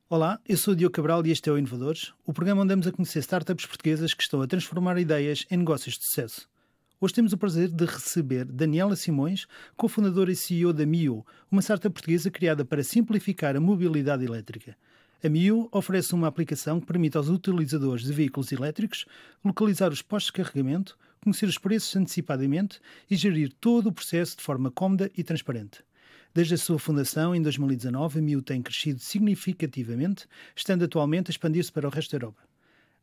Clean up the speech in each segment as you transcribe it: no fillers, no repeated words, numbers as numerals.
Olá, eu sou o Diogo Cabral e este é o Inovadores, o programa onde damos a conhecer startups portuguesas que estão a transformar ideias em negócios de sucesso. Hoje temos o prazer de receber Daniela Simões, cofundadora e CEO da Mio, uma startup portuguesa criada para simplificar a mobilidade elétrica. A Mio oferece uma aplicação que permite aos utilizadores de veículos elétricos localizar os postos de carregamento, conhecer os preços antecipadamente e gerir todo o processo de forma cómoda e transparente. Desde a sua fundação, em 2019, a Mio tem crescido significativamente, estando atualmente a expandir-se para o resto da Europa.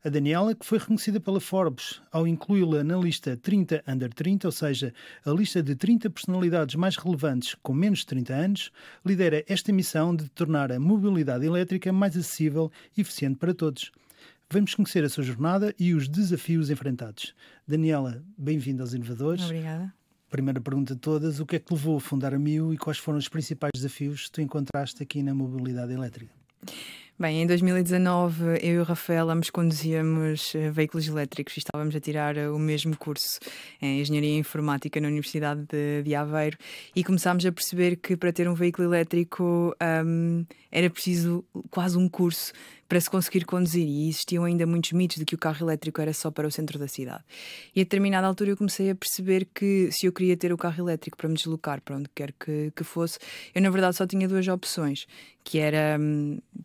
A Daniela, que foi reconhecida pela Forbes ao incluí-la na lista 30 Under 30, ou seja, a lista de 30 personalidades mais relevantes com menos de 30 anos, lidera esta missão de tornar a mobilidade elétrica mais acessível e eficiente para todos. Vamos conhecer a sua jornada e os desafios enfrentados. Daniela, bem-vinda aos Inovadores. Obrigada. Primeira pergunta de todas, o que é que te levou a fundar a Mio e quais foram os principais desafios que tu encontraste aqui na mobilidade elétrica? Bem, em 2019 eu e o Rafael ambos conduzíamos veículos elétricos e estávamos a tirar o mesmo curso em Engenharia Informática na Universidade de Aveiro e começámos a perceber que para ter um veículo elétrico era preciso quase um curso para se conseguir conduzir e existiam ainda muitos mitos de que o carro elétrico era só para o centro da cidade. E a determinada altura eu comecei a perceber que se eu queria ter o carro elétrico para me deslocar para onde quer que fosse, eu na verdade só tinha duas opções, que era,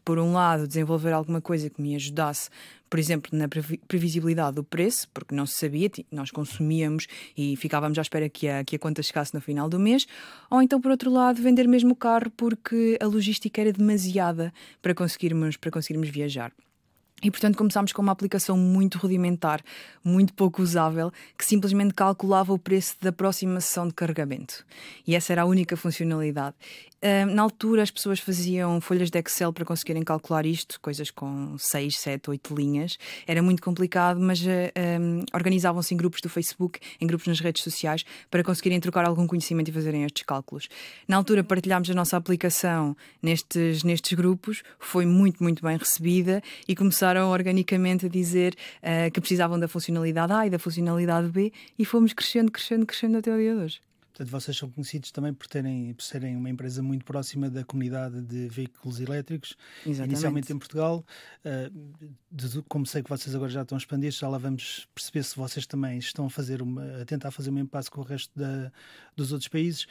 por um lado, desenvolver alguma coisa que me ajudasse, por exemplo, na previsibilidade do preço, porque não se sabia, nós consumíamos e ficávamos à espera que a conta chegasse no final do mês, ou então, por outro lado, vender mesmo o carro porque a logística era demasiada para conseguirmos viajar. E, portanto, começámos com uma aplicação muito rudimentar, muito pouco usável, que simplesmente calculava o preço da próxima sessão de carregamento. E essa era a única funcionalidade. Na altura, as pessoas faziam folhas de Excel para conseguirem calcular isto, coisas com 6, 7, 8 linhas. Era muito complicado, mas organizavam-se em grupos do Facebook, em grupos nas redes sociais, para conseguirem trocar algum conhecimento e fazerem estes cálculos. Na altura, partilhámos a nossa aplicação nestes grupos, foi muito, muito bem recebida e começaram organicamente a dizer que precisavam da funcionalidade A e da funcionalidade B e fomos crescendo até o dia de hoje. Portanto, vocês são conhecidos também por serem uma empresa muito próxima da comunidade de veículos elétricos, Exatamente. Inicialmente em Portugal. Como sei que vocês agora já estão a expandir, já lá vamos perceber se vocês também estão a tentar fazer o mesmo passo com o resto dos outros países.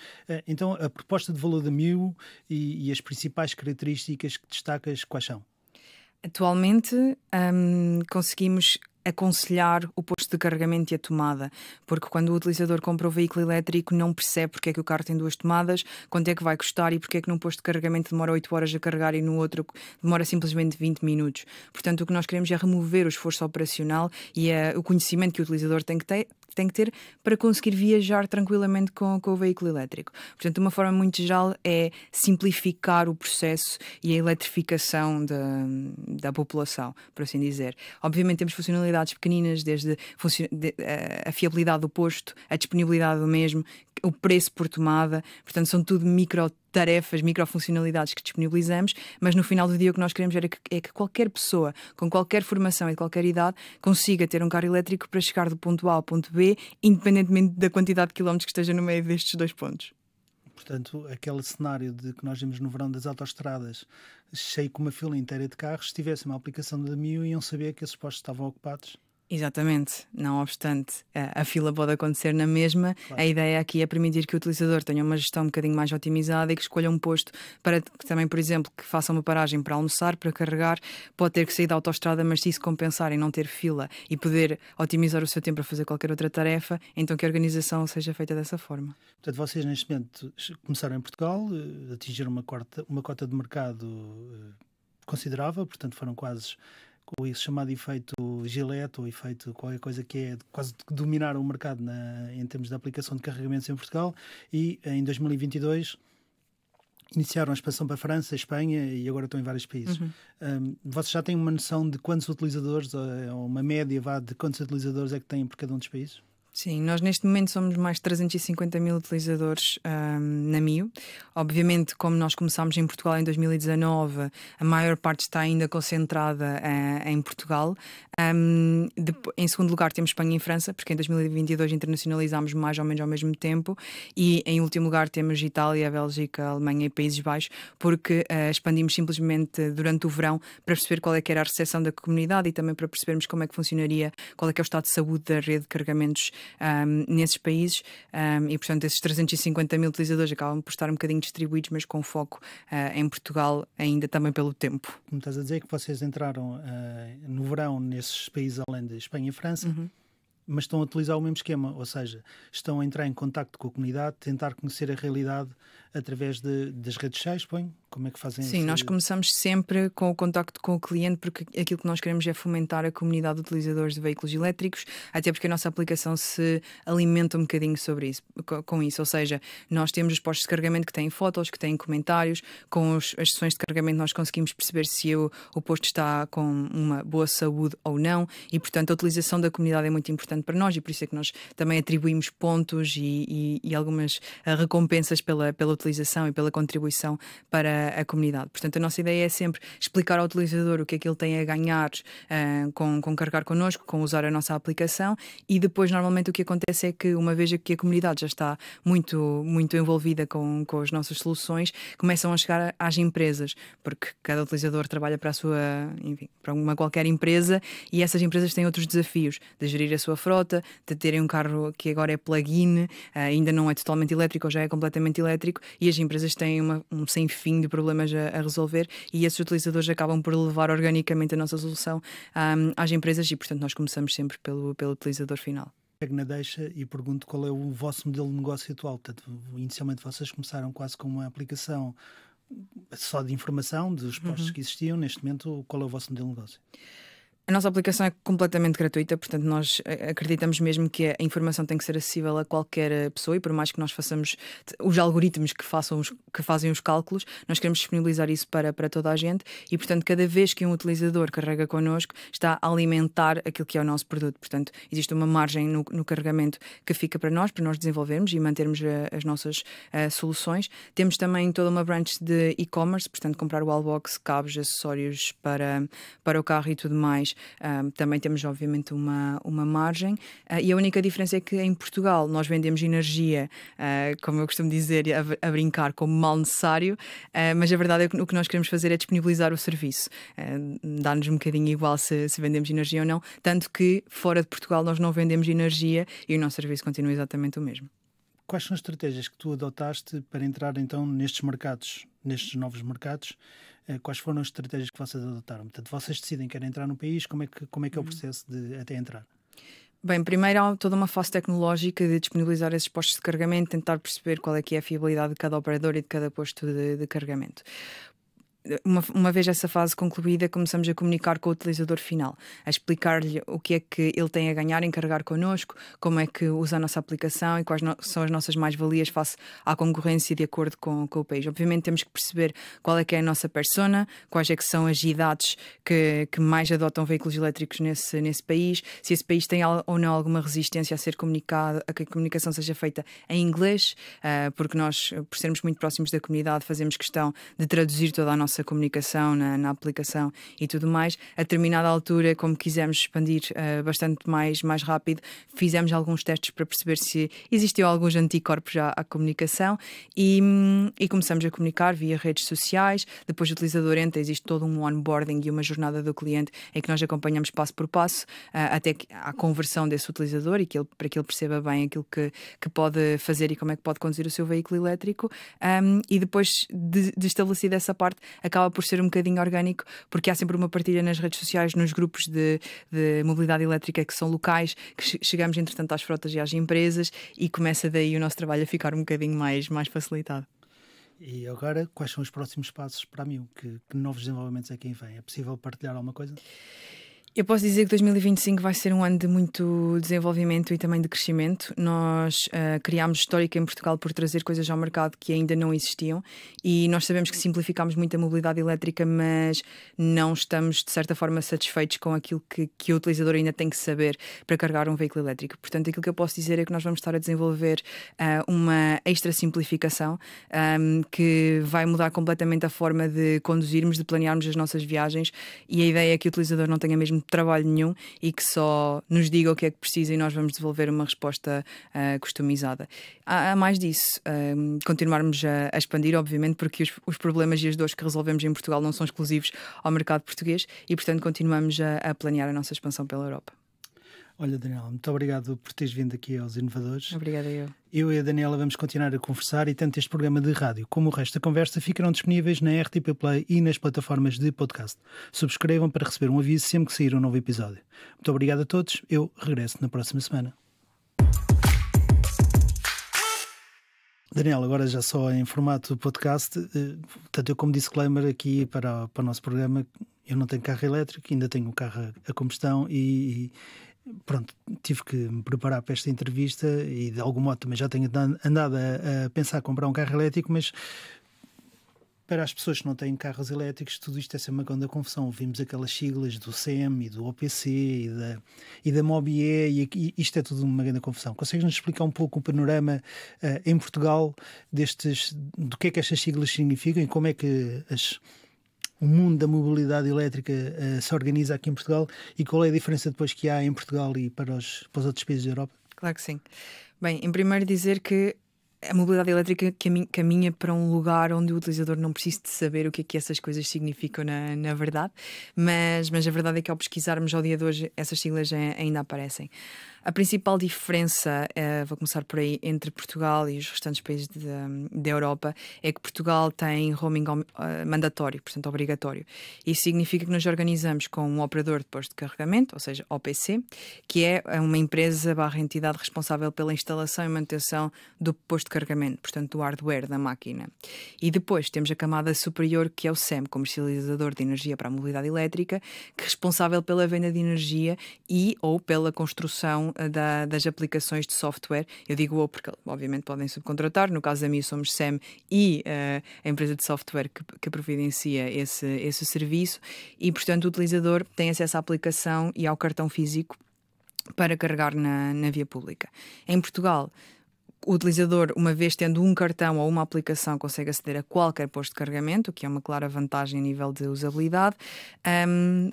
Então, a proposta de valor da Mio e as principais características que destacas, quais são? Atualmente conseguimos aconselhar o posto de carregamento e a tomada, porque quando o utilizador compra o veículo elétrico não percebe porque é que o carro tem duas tomadas, quanto é que vai custar e porque é que num posto de carregamento demora 8 horas a carregar e no outro demora simplesmente 20 minutos. Portanto, o que nós queremos é remover o esforço operacional e o conhecimento que o utilizador tem que ter para conseguir viajar tranquilamente com o veículo elétrico. Portanto, de uma forma muito geral, é simplificar o processo e a eletrificação da população, por assim dizer. Obviamente temos funcionalidades pequeninas, desde a fiabilidade do posto, a disponibilidade do mesmo, o preço por tomada, portanto são tudo microtarefas, microfuncionalidades que disponibilizamos, mas no final do dia o que nós queremos é que qualquer pessoa, com qualquer formação e de qualquer idade, consiga ter um carro elétrico para chegar do ponto A ao ponto B, independentemente da quantidade de quilómetros que esteja no meio destes dois pontos. Portanto, aquele cenário de que nós vimos no verão das autoestradas, cheio com uma fila inteira de carros, se tivesse uma aplicação da Mio, iam saber que esses postos estavam ocupados. Exatamente, não obstante, a fila pode acontecer na mesma. Claro. A ideia aqui é permitir que o utilizador tenha uma gestão um bocadinho mais otimizada e que escolha um posto para que também, por exemplo, que faça uma paragem para almoçar, para carregar, pode ter que sair da autoestrada, mas se isso compensar em não ter fila e poder otimizar o seu tempo para fazer qualquer outra tarefa, então que a organização seja feita dessa forma. Portanto, vocês neste momento começaram em Portugal, atingiram uma cota de mercado considerável, portanto foram quase com esse chamado efeito Gillette ou efeito qualquer coisa que é quase dominar o mercado em termos de aplicação de carregamentos em Portugal, e em 2022 iniciaram a expansão para a França, a Espanha e agora estão em vários países. Vocês já têm uma noção de quantos utilizadores, ou uma média de quantos utilizadores é que têm por cada um dos países? Sim, nós neste momento somos mais de 350 mil utilizadores na Mio. Obviamente, como nós começámos em Portugal em 2019, a maior parte está ainda concentrada em Portugal. Em segundo lugar temos Espanha e França, porque em 2022 internacionalizámos mais ou menos ao mesmo tempo. E em último lugar temos Itália, Bélgica, Alemanha e Países Baixos, porque expandimos simplesmente durante o verão para perceber qual é que era a recepção da comunidade e também para percebermos como é que funcionaria, qual é que é o estado de saúde da rede de carregamentos nesses países, e portanto esses 350 mil utilizadores acabam por estar um bocadinho distribuídos, mas com foco em Portugal ainda também pelo tempo. Como estás a dizer que vocês entraram no verão nesses países além de Espanha e França, mas estão a utilizar o mesmo esquema, ou seja, estão a entrar em contacto com a comunidade, tentar conhecer a realidade através das redes sociais, põe? Como é que fazem isso? Sim, nós começamos sempre com o contacto com o cliente, porque aquilo que nós queremos é fomentar a comunidade de utilizadores de veículos elétricos, até porque a nossa aplicação se alimenta um bocadinho sobre isso, com isso, ou seja, nós temos os postos de carregamento que têm fotos, que têm comentários, com as sessões de carregamento nós conseguimos perceber se o posto está com uma boa saúde ou não, e portanto a utilização da comunidade é muito importante para nós, e por isso é que nós também atribuímos pontos e algumas recompensas pela utilização e pela contribuição para a comunidade. Portanto, a nossa ideia é sempre explicar ao utilizador o que é que ele tem a ganhar com carregar connosco, com usar a nossa aplicação, e depois normalmente o que acontece é que uma vez que a comunidade já está muito, muito envolvida com as nossas soluções, começam a chegar às empresas, porque cada utilizador trabalha para a sua, enfim, para uma qualquer empresa, e essas empresas têm outros desafios de gerir a sua frota, de terem um carro que agora é plug-in, ainda não é totalmente elétrico ou já é completamente elétrico, e as empresas têm um sem fim de problemas a resolver, e esses utilizadores acabam por levar organicamente a nossa solução às empresas, e portanto nós começamos sempre pelo utilizador final. Pego na deixa e pergunto qual é o vosso modelo de negócio atual. Portanto, inicialmente vocês começaram quase com uma aplicação só de informação dos postos que existiam. Neste momento, qual é o vosso modelo de negócio? A nossa aplicação é completamente gratuita, portanto nós acreditamos mesmo que a informação tem que ser acessível a qualquer pessoa, e por mais que nós façamos os algoritmos que fazem os cálculos, nós queremos disponibilizar isso para toda a gente, e portanto cada vez que um utilizador carrega connosco está a alimentar aquilo que é o nosso produto. Portanto existe uma margem no carregamento que fica para nós desenvolvermos e mantermos as nossas soluções. Temos também toda uma branch de e-commerce, portanto comprar o wallbox, cabos, acessórios para o carro e tudo mais. Também temos obviamente uma margem, e a única diferença é que em Portugal nós vendemos energia, como eu costumo dizer, a brincar, como mal necessário, mas a verdade é que o que nós queremos fazer é disponibilizar o serviço. Dá-nos um bocadinho igual se vendemos energia ou não, tanto que fora de Portugal nós não vendemos energia e o nosso serviço continua exatamente o mesmo. Quais são as estratégias que tu adotaste para entrar então nestes novos mercados? Quais foram as estratégias que vocês adotaram? Portanto, vocês decidem que querem entrar no país, como é que é o processo de até entrar? Bem, primeiro há toda uma fase tecnológica de disponibilizar esses postos de carregamento, tentar perceber qual é que é a fiabilidade de cada operador e de cada posto de carregamento. Uma vez essa fase concluída, começamos a comunicar com o utilizador final, a explicar-lhe o que é que ele tem a ganhar em carregar connosco, como é que usa a nossa aplicação e quais são as nossas mais-valias face à concorrência de acordo com o país. Obviamente temos que perceber qual é que é a nossa persona, quais é que são as idades que mais adotam veículos elétricos nesse país, se esse país tem ou não alguma resistência a ser comunicado, a que a comunicação seja feita em inglês, porque nós, por sermos muito próximos da comunidade, fazemos questão de traduzir toda a nossa comunicação na aplicação e tudo mais. A determinada altura, como quisemos expandir bastante mais rápido, fizemos alguns testes para perceber se existiam alguns anticorpos já à comunicação, e começamos a comunicar via redes sociais. Depois o utilizador entra, existe todo um onboarding e uma jornada do cliente em que nós acompanhamos passo por passo até à conversão desse utilizador e para que ele perceba bem aquilo que pode fazer e como é que pode conduzir o seu veículo elétrico, e depois de estabelecida essa parte, acaba por ser um bocadinho orgânico, porque há sempre uma partilha nas redes sociais, nos grupos de mobilidade elétrica que são locais, que chegamos entretanto às frotas e às empresas, e começa daí o nosso trabalho a ficar um bocadinho mais facilitado. E agora, quais são os próximos passos para a Mio? Que novos desenvolvimentos é que vem? É possível partilhar alguma coisa? Eu posso dizer que 2025 vai ser um ano de muito desenvolvimento e também de crescimento. Nós criámos histórica em Portugal por trazer coisas ao mercado que ainda não existiam, e nós sabemos que simplificámos muito a mobilidade elétrica, mas não estamos de certa forma satisfeitos com aquilo que o utilizador ainda tem que saber para carregar um veículo elétrico. Portanto, aquilo que eu posso dizer é que nós vamos estar a desenvolver uma extra simplificação que vai mudar completamente a forma de conduzirmos, de planearmos as nossas viagens, e a ideia é que o utilizador não tenha mesmo trabalho nenhum e que só nos diga o que é que precisa e nós vamos devolver uma resposta customizada. Há mais disso, continuarmos a expandir, obviamente, porque os problemas e as dores que resolvemos em Portugal não são exclusivos ao mercado português, e portanto continuamos a planear a nossa expansão pela Europa. Olha, Daniela, muito obrigado por teres vindo aqui aos Inovadores. Obrigada eu. Eu e a Daniela vamos continuar a conversar, e tanto este programa de rádio como o resto da conversa ficarão disponíveis na RTP Play e nas plataformas de podcast. Subscrevam para receber um aviso sempre que sair um novo episódio. Muito obrigado a todos. Eu regresso na próxima semana. Daniela, agora já só em formato podcast, tanto eu como disclaimer aqui para o nosso programa, eu não tenho carro elétrico, ainda tenho um carro a combustão e pronto, tive que me preparar para esta entrevista, e de algum modo também já tenho andado a pensar em comprar um carro elétrico, mas para as pessoas que não têm carros elétricos, tudo isto é sempre uma grande confusão. Vimos aquelas siglas do CEM e do OPC e da MOBIE, e isto é tudo uma grande confusão. Consegues-nos explicar um pouco o panorama em Portugal do que é que estas siglas significam e como é que o mundo da mobilidade elétrica se organiza aqui em Portugal, e qual é a diferença depois que há em Portugal e para os outros países da Europa? Claro que sim. Bem, em primeiro dizer que a mobilidade elétrica caminha para um lugar onde o utilizador não precisa de saber o que é que essas coisas significam na verdade, mas a verdade é que ao pesquisarmos ao dia de hoje essas siglas ainda aparecem. A principal diferença, vou começar por aí, entre Portugal e os restantes países da Europa é que Portugal tem roaming mandatório, portanto obrigatório. Isso significa que nos organizamos com um operador de posto de carregamento, ou seja, OPC, que é uma empresa / entidade responsável pela instalação e manutenção do posto de carregamento, portanto do hardware da máquina. E depois temos a camada superior, que é o CEM, comercializador de energia para a mobilidade elétrica, que é responsável pela venda de energia ou pela construção das aplicações de software. Eu digo porque obviamente podem subcontratar, no caso da minha somos SEM e a empresa de software que providencia esse serviço, e portanto o utilizador tem acesso à aplicação e ao cartão físico para carregar na via pública. Em Portugal, o utilizador, uma vez tendo um cartão ou uma aplicação, consegue aceder a qualquer posto de carregamento, o que é uma clara vantagem a nível de usabilidade.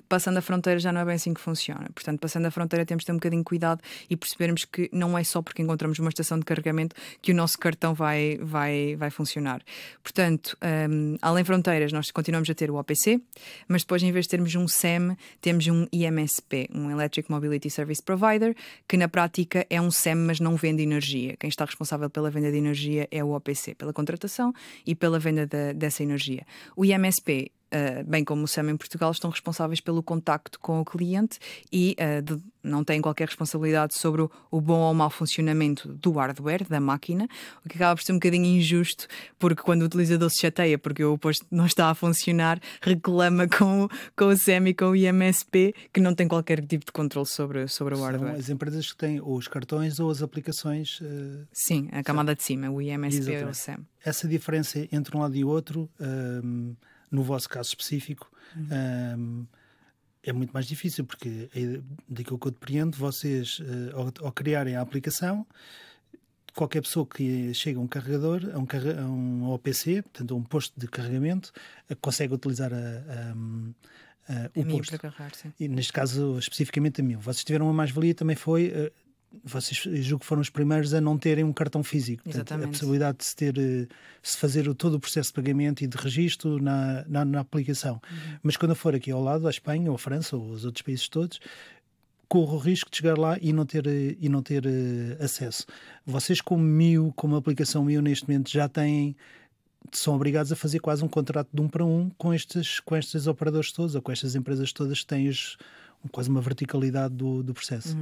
Passando a fronteira já não é bem assim que funciona. Portanto, passando a fronteira temos de ter um bocadinho de cuidado e percebermos que não é só porque encontramos uma estação de carregamento que o nosso cartão vai funcionar. Portanto, além fronteiras, nós continuamos a ter o OPC, mas depois, em vez de termos um SEM, temos um IMSP, um Electric Mobility Service Provider, que na prática é um SEM, mas não vende energia. Quem está responsável pela venda de energia é o OPC, pela contratação e pela venda dessa energia. O IMSP, bem como o SEM em Portugal, estão responsáveis pelo contacto com o cliente e não têm qualquer responsabilidade sobre o bom ou mau funcionamento do hardware, da máquina, o que acaba por ser um bocadinho injusto, porque quando o utilizador se chateia porque o posto não está a funcionar, reclama com o SEM e com o IMSP, que não tem qualquer tipo de controle sobre o hardware. São as empresas que têm ou os cartões ou as aplicações. Sim, a camada de cima, o IMSP e o SEM. Essa diferença entre um lado e o outro, no vosso caso específico, é muito mais difícil, porque daquilo que eu depreendo, vocês, ao criarem a aplicação, qualquer pessoa que chega a um carregador, a um OPC, portanto a um posto de carregamento, consegue utilizar o posto. Para carregar, sim. E neste caso, especificamente a mim. Vocês tiveram uma mais-valia, também foi... Vocês, julgo que foram os primeiros a não terem um cartão físico. Portanto, a possibilidade de se fazer todo o processo de pagamento e de registro na aplicação. Mas quando eu for aqui ao lado, à Espanha ou à França ou aos outros países todos, corro o risco de chegar lá e não ter acesso. Vocês, como aplicação MIO, neste momento já são obrigados a fazer quase um contrato de 1 para 1 com estes operadores todos, ou com estas empresas todas que têm quase uma verticalidade do processo.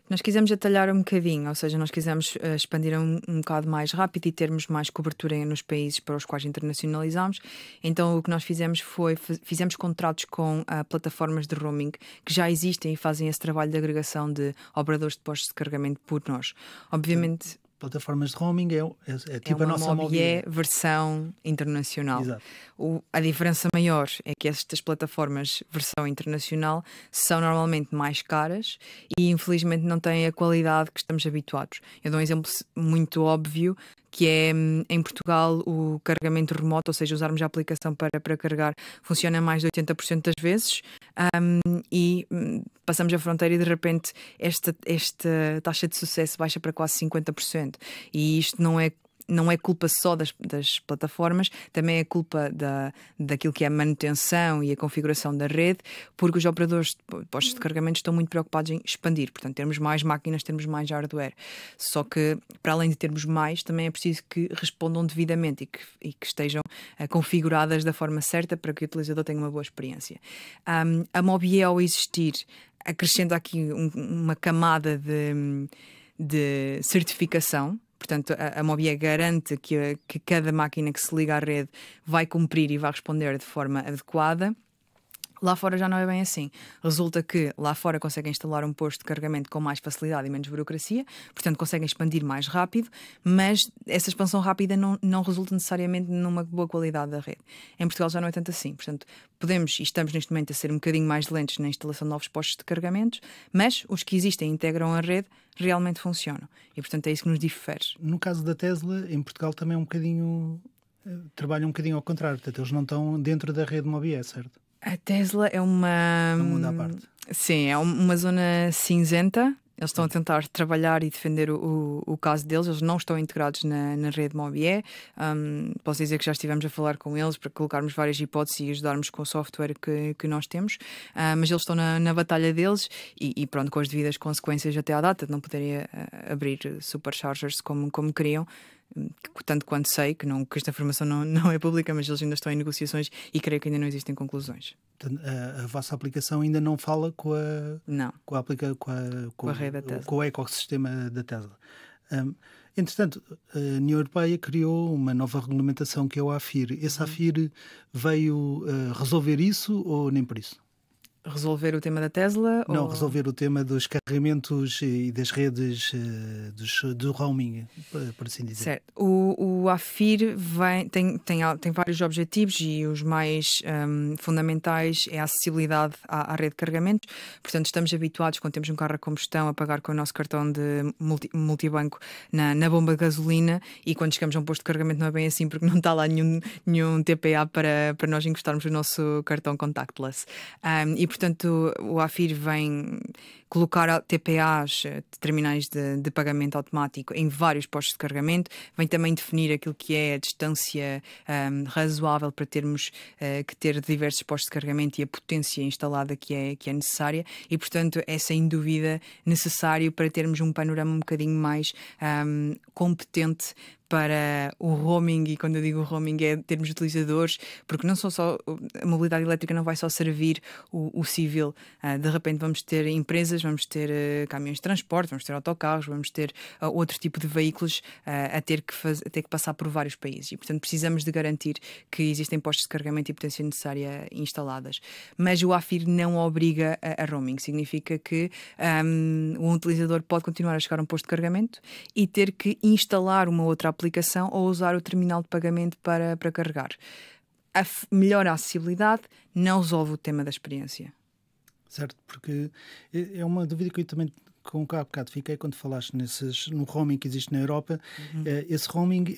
Nós quisemos atalhar um bocadinho, ou seja, nós quisemos expandir um bocado mais rápido e termos mais cobertura nos países para os quais internacionalizamos. Então o que nós fizemos foi, fizemos contratos com plataformas de roaming que já existem e fazem esse trabalho de agregação de operadores de postos de carregamento por nós. Obviamente... Plataformas de roaming é tipo a nossa Mobié versão internacional. Exato. A diferença maior é que estas plataformas versão internacional são normalmente mais caras e infelizmente não têm a qualidade que estamos habituados. Eu dou um exemplo muito óbvio, que é em Portugal o carregamento remoto, ou seja, usarmos a aplicação para carregar, funciona mais de 80% das vezes, e passamos a fronteira e de repente esta taxa de sucesso baixa para quase 50%. E isto não é culpa só das plataformas, também é culpa daquilo que é a manutenção e a configuração da rede, porque os operadores de postos de carregamento estão muito preocupados em expandir, portanto, termos mais máquinas, termos mais hardware. Só que, para além de termos mais, também é preciso que respondam devidamente e que estejam configuradas da forma certa para que o utilizador tenha uma boa experiência. A Mobié, ao existir, acrescenta aqui uma camada de certificação. Portanto, a Mobié garante que cada máquina que se liga à rede vai cumprir e vai responder de forma adequada. Lá fora já não é bem assim. Resulta que lá fora conseguem instalar um posto de carregamento com mais facilidade e menos burocracia, portanto conseguem expandir mais rápido, mas essa expansão rápida não resulta necessariamente numa boa qualidade da rede. Em Portugal já não é tanto assim, portanto podemos e estamos neste momento a ser um bocadinho mais lentos na instalação de novos postos de carregamentos, mas os que existem e integram a rede realmente funcionam e portanto é isso que nos difere. No caso da Tesla, em Portugal também é um bocadinho... trabalham um bocadinho ao contrário, portanto eles não estão dentro da rede Mobié, certo? A Tesla é uma... Um mundo à parte. Sim, é uma zona cinzenta. Eles estão a tentar trabalhar e defender o caso deles. Eles não estão integrados na rede Mobié. Posso dizer que já estivemos a falar com eles para colocarmos várias hipóteses e ajudarmos com o software que nós temos. Mas eles estão na batalha deles e pronto, com as devidas consequências até à data de não poderem abrir superchargers como queriam. Tanto quanto sei, que esta informação não é pública, mas eles ainda estão em negociações e creio que ainda não existem conclusões. A vossa aplicação ainda não fala com a rede da Tesla, com o ecossistema da Tesla. Entretanto, a União Europeia criou uma nova regulamentação que é o AFIR. Esse AFIR veio resolver isso ou nem por isso? Resolver o tema da Tesla? Não, resolver o tema dos carregamentos e das redes do roaming, por assim dizer. Certo. O AFIR tem vários objetivos e os mais fundamentais é a acessibilidade à rede de carregamentos. Portanto, estamos habituados, quando temos um carro a combustão, a pagar com o nosso cartão de multibanco na bomba de gasolina e quando chegamos a um posto de carregamento não é bem assim porque não está lá nenhum TPA para nós encostarmos o nosso cartão contactless. E, portanto, o AFIR vem colocar TPAs, terminais de pagamento automático, em vários postos de carregamento. Vem também definir aquilo que é a distância razoável para termos que ter diversos postos de carregamento e a potência instalada que é necessária. E, portanto, é sem dúvida necessário para termos um panorama um bocadinho mais competente para o roaming, e quando eu digo roaming é termos utilizadores, porque não só a mobilidade elétrica não vai só servir o civil. De repente vamos ter empresas, vamos ter caminhões de transporte, vamos ter autocarros, vamos ter outro tipo de veículos a ter que passar por vários países e, portanto, precisamos de garantir que existem postos de carregamento e potência necessária instaladas. Mas o AFIR não obriga a roaming, significa que um utilizador pode continuar a chegar a um posto de carregamento e ter que instalar uma outra aplicação ou usar o terminal de pagamento para carregar. Melhora a acessibilidade, não resolve o tema da experiência. Certo, porque é uma dúvida que eu também com há bocado fiquei quando falaste no roaming que existe na Europa. Esse roaming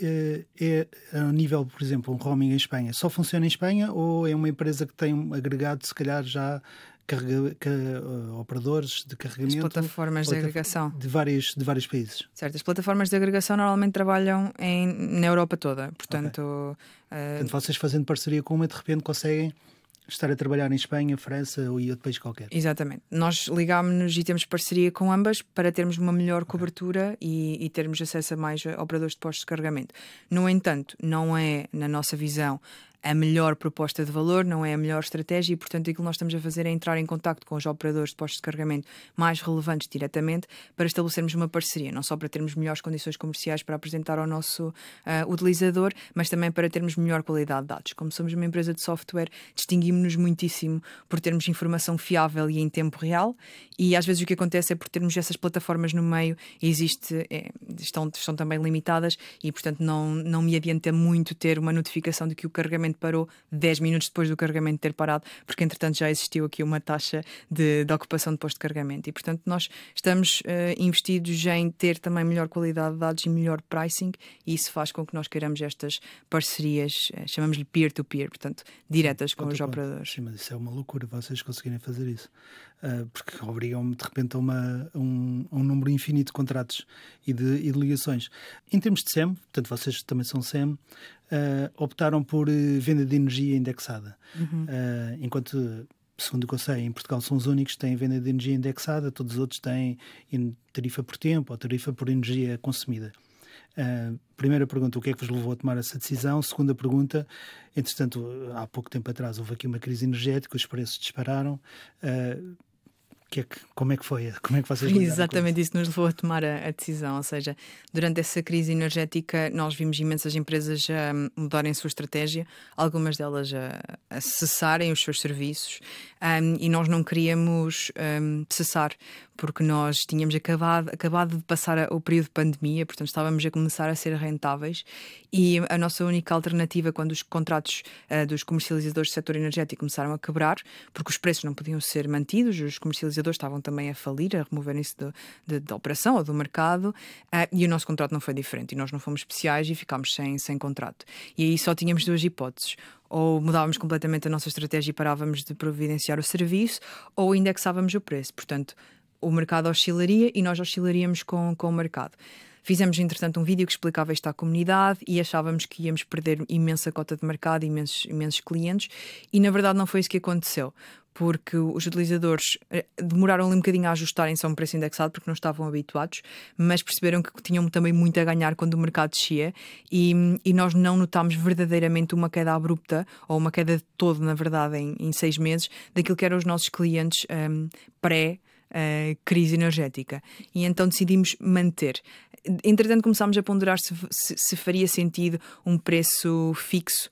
é a nível, por exemplo, um roaming em Espanha. Só funciona em Espanha ou é uma empresa que tem um agregado, se calhar já operadores de carregamento? As plataformas de agregação de vários países. Certo, as plataformas de agregação normalmente trabalham na Europa toda, portanto... Portanto, vocês fazendo parceria com uma, de repente conseguem estar a trabalhar em Espanha, França ou em outro país qualquer. Exatamente. Nós ligámos-nos e temos parceria com ambas para termos uma melhor cobertura e termos acesso a mais operadores de postos de carregamento. No entanto, não é, na nossa visão, a melhor proposta de valor, não é a melhor estratégia e, portanto, aquilo que nós estamos a fazer é entrar em contacto com os operadores de postos de carregamento mais relevantes diretamente para estabelecermos uma parceria, não só para termos melhores condições comerciais para apresentar ao nosso utilizador, mas também para termos melhor qualidade de dados. Como somos uma empresa de software, distinguimos-nos muitíssimo por termos informação fiável e em tempo real, e às vezes o que acontece é por termos essas plataformas no meio, estão também limitadas e, portanto, não me adianta muito ter uma notificação de que o carregamento parou 10 minutos depois do carregamento ter parado, porque entretanto já existiu aqui uma taxa de ocupação de posto de carregamento e, portanto, nós estamos investidos em ter também melhor qualidade de dados e melhor pricing, e isso faz com que nós queiramos estas parcerias, chamamos-lhe peer-to-peer, portanto, diretas com os operadores. Sim, mas isso é uma loucura, vocês conseguirem fazer isso, porque obrigam-me de repente a um número infinito de contratos e de ligações. Em termos de SEM, portanto, vocês também são SEM, optaram por venda de energia indexada, enquanto, segundo o que eu sei, em Portugal são os únicos que têm venda de energia indexada, todos os outros têm tarifa por tempo ou tarifa por energia consumida. Primeira pergunta, o que é que vos levou a tomar essa decisão? Segunda pergunta, entretanto, há pouco tempo atrás houve aqui uma crise energética, os preços dispararam. Como é que foi? Como é que vocês lidaram com isso? Exatamente, isso nos levou a tomar a decisão, ou seja, durante essa crise energética nós vimos imensas empresas a mudarem a sua estratégia, algumas delas a cessarem os seus serviços, e nós não queríamos cessar, porque nós tínhamos acabado de passar o período de pandemia, portanto estávamos a começar a ser rentáveis, e a nossa única alternativa quando os contratos dos comercializadores do setor energético começaram a quebrar, porque os preços não podiam ser mantidos, os comercializadores estavam também a falir, a removerem-se da operação ou do mercado, e o nosso contrato não foi diferente, e nós não fomos especiais e ficámos sem contrato. E aí só tínhamos duas hipóteses: ou mudávamos completamente a nossa estratégia e parávamos de providenciar o serviço, ou indexávamos o preço. Portanto, o mercado oscilaria e nós oscilaríamos com o mercado. Fizemos, entretanto, um vídeo que explicava isto à comunidade e achávamos que íamos perder imensa cota de mercado, imensos clientes, e na verdade não foi isso que aconteceu, porque os utilizadores demoraram ali um bocadinho a ajustarem-se a um preço indexado porque não estavam habituados, mas perceberam que tinham também muito a ganhar quando o mercado descia, e nós não notámos verdadeiramente uma queda abrupta, ou uma queda de todo, na verdade, em 6 meses, daquilo que eram os nossos clientes crise energética, e então decidimos manter. Entretanto, começámos a ponderar se faria sentido um preço fixo,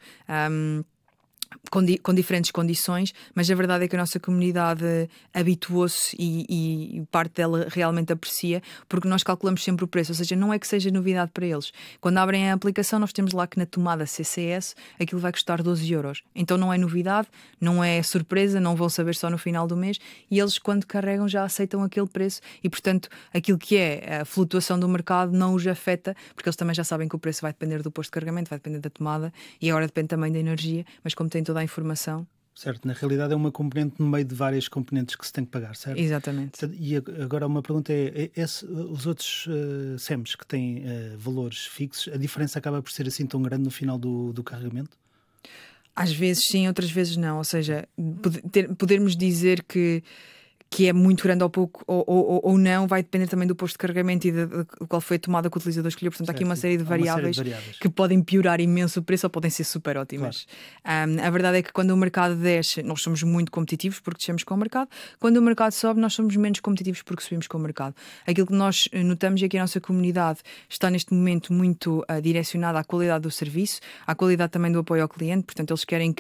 com diferentes condições, mas a verdade é que a nossa comunidade habituou-se e parte dela realmente aprecia, porque nós calculamos sempre o preço, ou seja, não é que seja novidade para eles. Quando abrem a aplicação, nós temos lá que na tomada CCS aquilo vai custar 12€. Então não é novidade, não é surpresa, não vão saber só no final do mês, e eles, quando carregam, já aceitam aquele preço, e portanto aquilo que é a flutuação do mercado não os afeta, porque eles também já sabem que o preço vai depender do posto de carregamento, vai depender da tomada, e agora depende também da energia, mas como tem toda a informação. Certo, na realidade é uma componente no meio de várias componentes que se tem que pagar, certo? Exatamente. E agora uma pergunta os outros SEMs que têm valores fixos, a diferença acaba por ser assim tão grande no final do carregamento? Às vezes sim, outras vezes não, ou seja, podermos dizer que é muito grande ou pouco, ou não, vai depender também do posto de carregamento e de qual foi a tomada que o utilizador escolheu. Portanto, há aqui uma série de variáveis que podem piorar imenso o preço ou podem ser super ótimas. Claro. A verdade é que quando o mercado desce, nós somos muito competitivos porque descemos com o mercado. Quando o mercado sobe, nós somos menos competitivos porque subimos com o mercado. Aquilo que nós notamos é que a nossa comunidade está neste momento muito direcionada à qualidade do serviço, à qualidade também do apoio ao cliente. Portanto, eles querem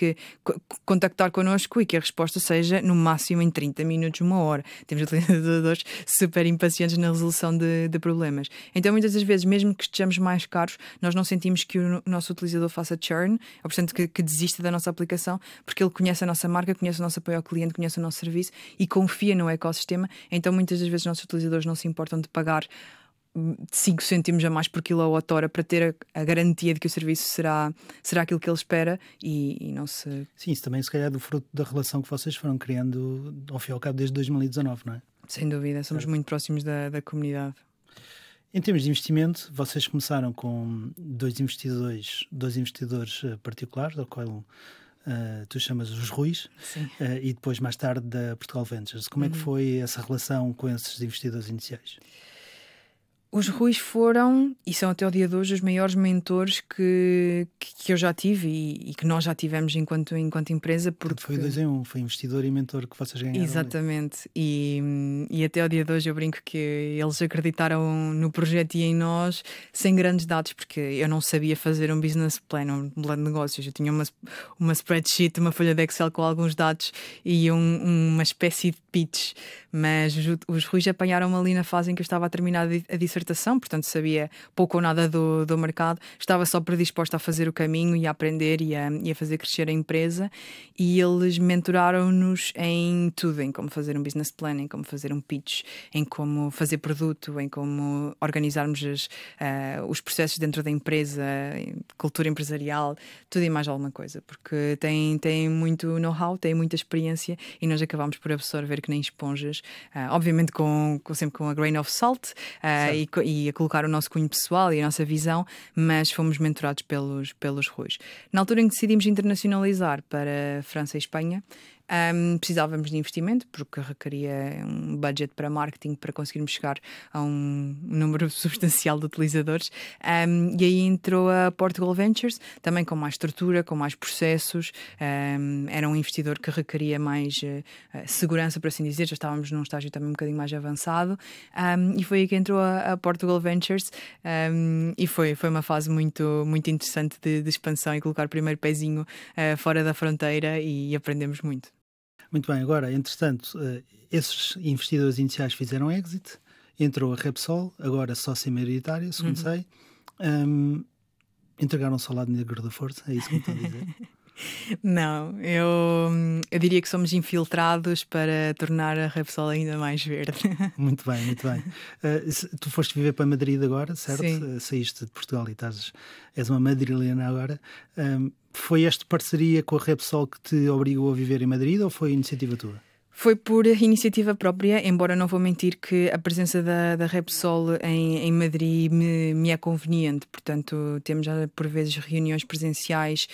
contactar connosco e que a resposta seja no máximo em 30 minutos, uma hora. Temos utilizadores super impacientes na resolução de problemas. Então, muitas das vezes, mesmo que estejamos mais caros, nós não sentimos que o nosso utilizador faça churn, ou portanto que desista da nossa aplicação, porque ele conhece a nossa marca, conhece o nosso apoio ao cliente, conhece o nosso serviço e confia no ecossistema. Então, muitas das vezes, os nossos utilizadores não se importam de pagar 5 cêntimos a mais por quilowatt-hora para ter a garantia de que o serviço será aquilo que ele espera e não se... Sim, isso também se calhar é do fruto da relação que vocês foram criando ao fim e ao cabo desde 2019, não é? Sem dúvida, somos muito próximos da comunidade. Em termos de investimento, vocês começaram com dois investidores particulares, ao qual tu chamas os Ruis, e depois mais tarde da Portugal Ventures. Como é que foi essa relação com esses investidores iniciais? Os Ruis foram, e são até o dia de hoje, os maiores mentores que eu já tive e que nós já tivemos enquanto empresa. Porque foi 2 em 1, foi investidor e mentor que vocês ganharam. Exatamente, e até ao dia de hoje eu brinco que eles acreditaram no projeto e em nós sem grandes dados, porque eu não sabia fazer um business plan, um plano de negócios. Eu tinha uma spreadsheet, uma folha de Excel com alguns dados e uma espécie de pitch, mas os Ruis apanharam-me ali na fase em que eu estava a terminar a dissertação, portanto sabia pouco ou nada do mercado, estava só predisposta a fazer o caminho e a aprender e a fazer crescer a empresa, e eles mentoraram-nos em tudo, em como fazer um business plan, em como fazer um pitch, em como fazer produto, em como organizarmos os processos dentro da empresa, cultura empresarial, tudo e mais alguma coisa, porque tem muito know-how, tem muita experiência e nós acabamos por absorver que nem esponjas, obviamente sempre com a grain of salt, e a colocar o nosso cunho pessoal e a nossa visão, mas fomos mentorados pelos Ruis. Na altura em que decidimos internacionalizar para França e Espanha, precisávamos de investimento, porque requeria um budget para marketing para conseguirmos chegar a um número substancial de utilizadores, e aí entrou a Portugal Ventures, também com mais estrutura, com mais processos. Era um investidor que requeria mais segurança, por assim dizer. Já estávamos num estágio também um bocadinho mais avançado, e foi aí que entrou a Portugal Ventures, e foi uma fase muito, muito interessante de expansão e colocar o primeiro pezinho fora da fronteira, e aprendemos muito. Muito bem, agora, entretanto, esses investidores iniciais fizeram exit, entrou a Repsol, agora sócia maioritária, segundo sei, entregaram-se ao lado negro da força, é isso que me estão a dizer? Não, eu diria que somos infiltrados para tornar a Repsol ainda mais verde. Muito bem, muito bem. Tu foste viver para Madrid agora, certo? Sim. Saíste de Portugal e és uma madrilena agora. Foi esta parceria com a Repsol que te obrigou a viver em Madrid ou foi iniciativa tua? Foi por iniciativa própria, embora não vou mentir que a presença da Repsol em Madrid me é conveniente. Portanto, temos já por vezes reuniões presenciais,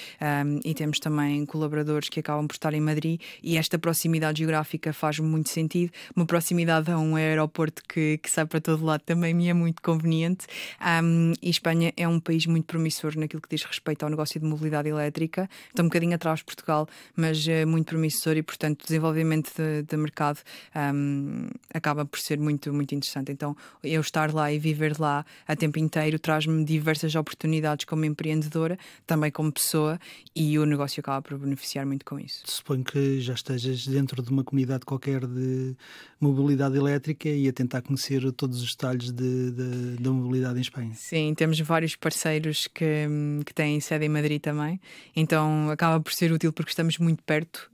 e temos também colaboradores que acabam por estar em Madrid, e esta proximidade geográfica faz muito sentido. Uma proximidade a um aeroporto que sai para todo lado também me é muito conveniente. E Espanha é um país muito promissor naquilo que diz respeito ao negócio de mobilidade elétrica. Está um bocadinho atrás de Portugal, mas é muito promissor, e portanto o desenvolvimento de mercado acaba por ser muito, muito interessante. Então eu estar lá e viver lá a tempo inteiro traz-me diversas oportunidades como empreendedora, também como pessoa, e o negócio acaba por beneficiar muito com isso. Suponho que já estejas dentro de uma comunidade qualquer de mobilidade elétrica e a tentar conhecer todos os detalhes da mobilidade em Espanha. Sim, temos vários parceiros que têm sede em Madrid também, então acaba por ser útil porque estamos muito perto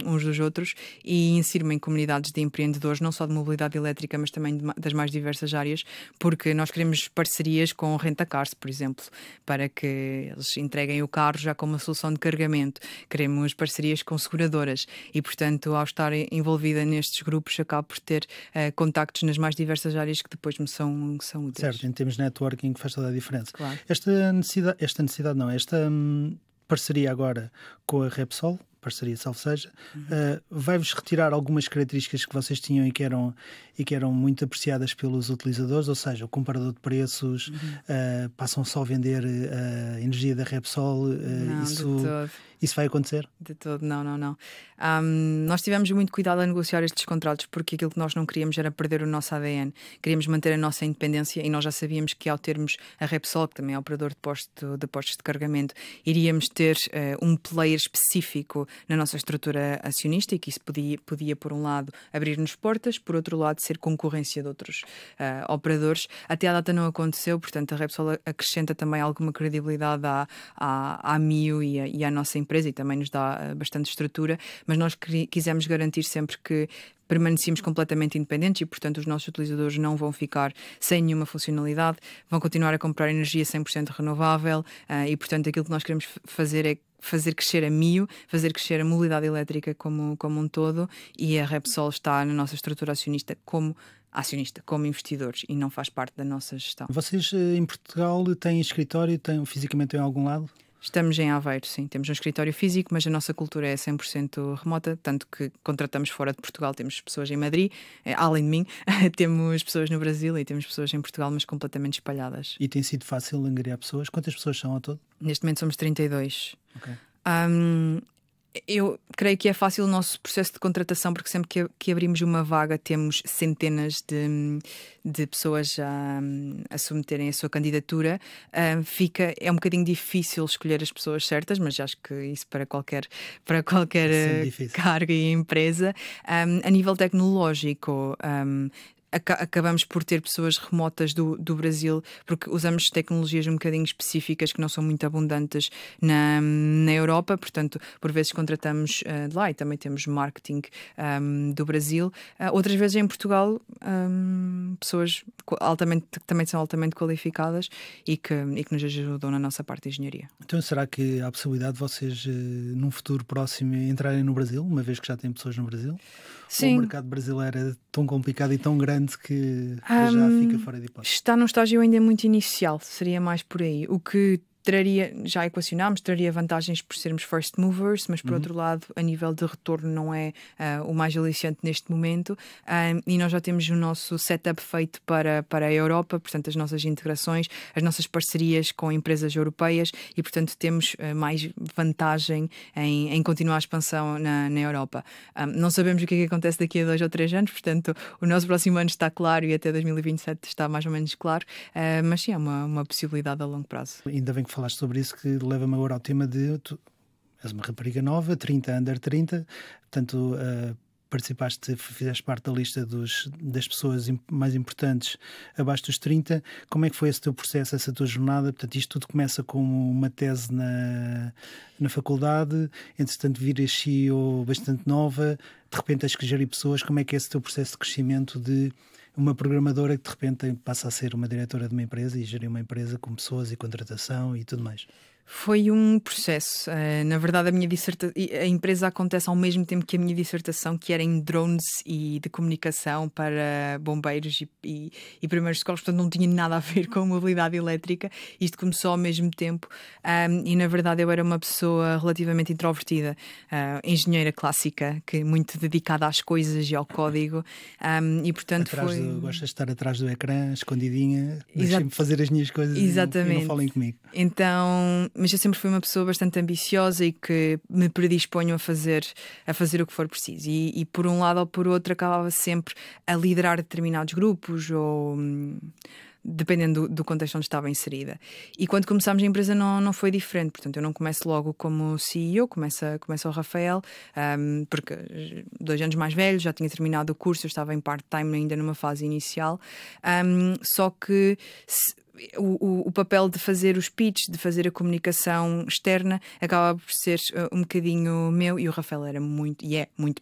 uns dos outros, e insiro-me em comunidades de empreendedores, não só de mobilidade elétrica, mas também das mais diversas áreas, porque nós queremos parcerias com rent-a-cars, por exemplo, para que eles entreguem o carro já com uma solução de carregamento. Queremos parcerias com seguradoras e, portanto, ao estar envolvida nestes grupos, acabo por ter contactos nas mais diversas áreas que depois me são úteis. Certo, em termos de networking faz toda a diferença. Claro. Esta parceria agora com a Repsol, parceria salvo seja, vai-vos retirar algumas características que vocês tinham e que eram muito apreciadas pelos utilizadores, ou seja, o comparador de preços, passam só a vender a energia da Repsol, Não, isso vai acontecer? De todo, não. Nós tivemos muito cuidado a negociar estes contratos, porque aquilo que nós não queríamos era perder o nosso ADN. Queríamos manter a nossa independência, e nós já sabíamos que ao termos a Repsol, que também é operador de postos de carregamento, iríamos ter um player específico na nossa estrutura acionista, e que isso podia por um lado abrir-nos portas, por outro lado ser concorrência de outros operadores. Até à data não aconteceu, portanto a Repsol acrescenta também alguma credibilidade à MIO e à nossa empresa, e também nos dá bastante estrutura, mas nós quisemos garantir sempre que permanecemos completamente independentes, e portanto os nossos utilizadores não vão ficar sem nenhuma funcionalidade, vão continuar a comprar energia 100% renovável, e portanto aquilo que nós queremos fazer é fazer crescer a MIO, fazer crescer a mobilidade elétrica como um todo, e a Repsol está na nossa estrutura acionista como investidores, e não faz parte da nossa gestão. Vocês em Portugal têm escritório, fisicamente em algum lado? Estamos em Aveiro, sim. Temos um escritório físico, mas a nossa cultura é 100% remota, tanto que contratamos fora de Portugal. Temos pessoas em Madrid, além de mim, temos pessoas no Brasil e temos pessoas em Portugal, mas completamente espalhadas. E tem sido fácil angariar pessoas? Quantas pessoas são ao todo? Neste momento somos 32. Ok. Eu creio que é fácil o nosso processo de contratação, porque sempre que abrimos uma vaga temos centenas de pessoas a submeterem a sua candidatura. É um bocadinho difícil escolher as pessoas certas, mas acho que isso para qualquer cargo e empresa. A nível tecnológico, acabamos por ter pessoas remotas do Brasil, porque usamos tecnologias um bocadinho específicas que não são muito abundantes na Europa, portanto, por vezes contratamos de lá, e também temos marketing do Brasil. Outras vezes em Portugal, pessoas que também são altamente qualificadas e que nos ajudam na nossa parte de engenharia. Então, será que há a possibilidade de vocês, num futuro próximo, entrarem no Brasil, uma vez que já têm pessoas no Brasil? Sim. Ou o mercado brasileiro é tão complicado e tão grande que já fica fora de hipótese? Está num estágio ainda muito inicial, seria mais por aí. O que já equacionámos, traria vantagens por sermos first movers, mas por outro lado, a nível de retorno não é o mais aliciante neste momento, e nós já temos o nosso setup feito para a Europa, portanto as nossas integrações, as nossas parcerias com empresas europeias, e portanto temos mais vantagem em continuar a expansão na Europa. Não sabemos o que é que acontece daqui a 2 ou 3 anos, portanto o nosso próximo ano está claro e até 2027 está mais ou menos claro, mas sim, é uma possibilidade a longo prazo. Ainda bem que falaste sobre isso, que leva-me agora ao tema de tu és uma rapariga nova, 30, under 30, portanto fizeste parte da lista das pessoas mais importantes abaixo dos 30. Como é que foi esse teu processo, essa tua jornada? Portanto, isto tudo começa como uma tese na faculdade, entretanto viras CEO bastante nova, de repente tens que gerir pessoas. Como é que é esse teu processo de crescimento de uma programadora que de repente passa a ser uma diretora de uma empresa e gerir uma empresa com pessoas e contratação e tudo mais? Foi um processo. Na verdade, a empresa acontece ao mesmo tempo que a minha dissertação, que era em drones e de comunicação para bombeiros e primeiros socorros, portanto não tinha nada a ver com mobilidade elétrica. Isto começou ao mesmo tempo e, na verdade, eu era uma pessoa relativamente introvertida, engenheira clássica, que muito dedicada às coisas e ao código, e portanto Gostas de estar atrás do ecrã, escondidinha, deixem-me fazer as minhas coisas. Exatamente. E não falem comigo. Então, mas eu sempre fui uma pessoa bastante ambiciosa e que me predisponho a fazer o que for preciso. E por um lado ou por outro acabava sempre a liderar determinados grupos ou dependendo do contexto onde estava inserida. E quando começámos a empresa não foi diferente. Portanto, eu não começo logo como CEO, começa o Rafael, porque 2 anos mais velho, já tinha terminado o curso, eu estava em part-time ainda numa fase inicial. Só que o papel de fazer os pitches, de fazer a comunicação externa, acaba por ser um bocadinho meu, e o Rafael era muito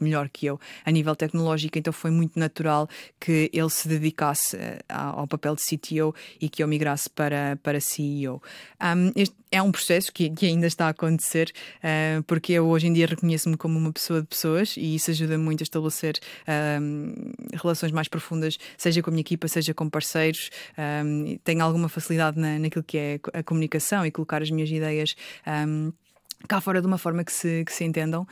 melhor que eu a nível tecnológico, então foi muito natural que ele se dedicasse ao papel de CTO e que eu migrasse para CEO. Este é um processo que ainda está a acontecer, porque eu hoje em dia reconheço-me como uma pessoa de pessoas e isso ajuda muito a estabelecer relações mais profundas, seja com a minha equipa, seja com parceiros. Tenho alguma facilidade naquilo que é a comunicação e colocar as minhas ideias cá fora de uma forma que se entendam,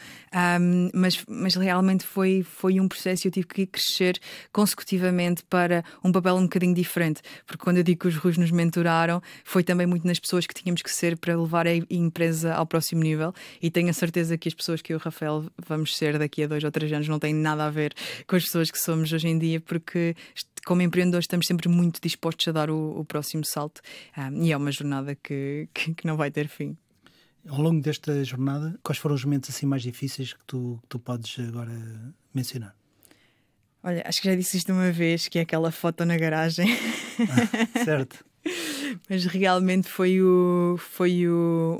mas realmente foi um processo e eu tive que crescer consecutivamente para um papel um bocadinho diferente, porque quando eu digo que os Ruos nos mentoraram, foi também muito nas pessoas que tínhamos que ser para levar a empresa ao próximo nível, e tenho a certeza que as pessoas que eu e o Rafael vamos ser daqui a 2 ou 3 anos não têm nada a ver com as pessoas que somos hoje em dia, porque como empreendedores estamos sempre muito dispostos a dar o próximo salto, e é uma jornada que não vai ter fim. Ao longo desta jornada, quais foram os momentos assim mais difíceis que tu podes agora mencionar? Olha, acho que já disse isto uma vez, que é aquela foto na garagem. Certo. Mas realmente foi o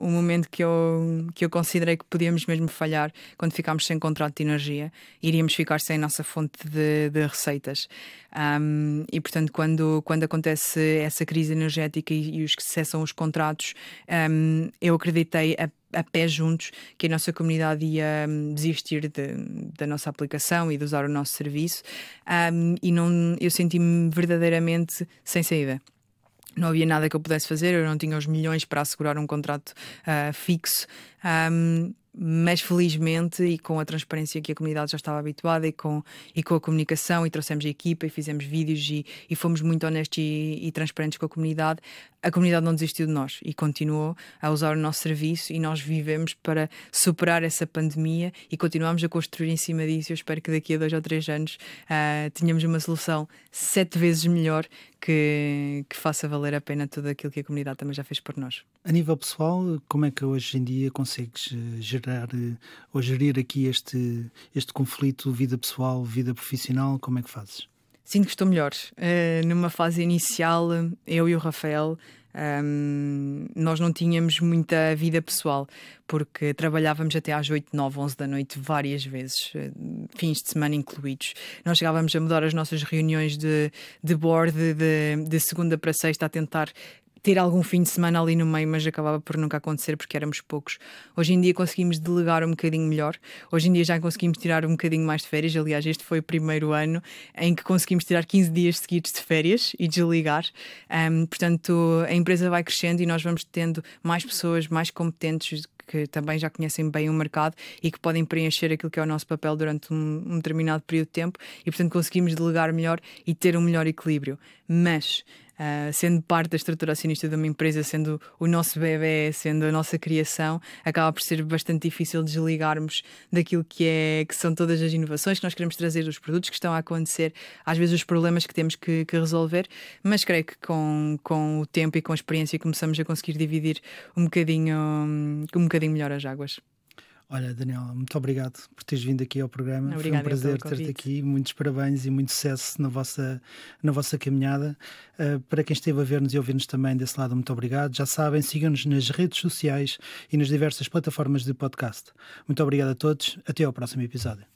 momento que eu considerei que podíamos mesmo falhar quando ficámos sem contrato de energia. Iríamos ficar sem a nossa fonte de receitas. E portanto, quando acontece essa crise energética e os que cessam os contratos, eu acreditei a pé juntos que a nossa comunidade ia desistir da nossa aplicação e de usar o nosso serviço, eu senti-me verdadeiramente sem saída. não havia nada que eu pudesse fazer, eu não tinha os milhões para assegurar um contrato fixo. Mas felizmente, e com a transparência que a comunidade já estava habituada, e com a comunicação, e trouxemos a equipa e fizemos vídeos e fomos muito honestos e transparentes com a comunidade não desistiu de nós e continuou a usar o nosso serviço, e nós vivemos para superar essa pandemia e continuamos a construir em cima disso. Eu espero que daqui a 2 ou 3 anos tenhamos uma solução 7 vezes melhor que faça valer a pena tudo aquilo que a comunidade também já fez por nós. A nível pessoal, como é que hoje em dia consegues gerir aqui este conflito, vida pessoal, vida profissional? Como é que fazes? Sinto que estou melhor. Numa fase inicial, eu e o Rafael, nós não tínhamos muita vida pessoal, porque trabalhávamos até às 8, 9, 11 da noite várias vezes, fins de semana incluídos. Nós chegávamos a mudar as nossas reuniões de board de segunda para sexta, a tentar ter algum fim de semana ali no meio, mas acabava por nunca acontecer porque éramos poucos. Hoje em dia conseguimos delegar um bocadinho melhor. Hoje em dia já conseguimos tirar um bocadinho mais de férias. Aliás, este foi o primeiro ano em que conseguimos tirar 15 dias seguidos de férias e desligar. Portanto, a empresa vai crescendo e nós vamos tendo mais pessoas mais competentes que também já conhecem bem o mercado e que podem preencher aquilo que é o nosso papel durante um determinado período de tempo, e portanto conseguimos delegar melhor e ter um melhor equilíbrio. Mas sendo parte da estrutura acionista de uma empresa, sendo o nosso bebé, sendo a nossa criação, acaba por ser bastante difícil desligarmos daquilo que são todas as inovações que nós queremos trazer, dos produtos que estão a acontecer, às vezes os problemas que temos que resolver, mas creio que com o tempo e com a experiência começamos a conseguir dividir um bocadinho melhor as águas. Olha, Daniela, muito obrigado por teres vindo aqui ao programa. Obrigada. Foi um prazer ter-te aqui. Muitos parabéns e muito sucesso na vossa caminhada. Para quem esteve a ver-nos e ouvir-nos também desse lado, muito obrigado. Já sabem, sigam-nos nas redes sociais e nas diversas plataformas de podcast. Muito obrigado a todos. Até ao próximo episódio.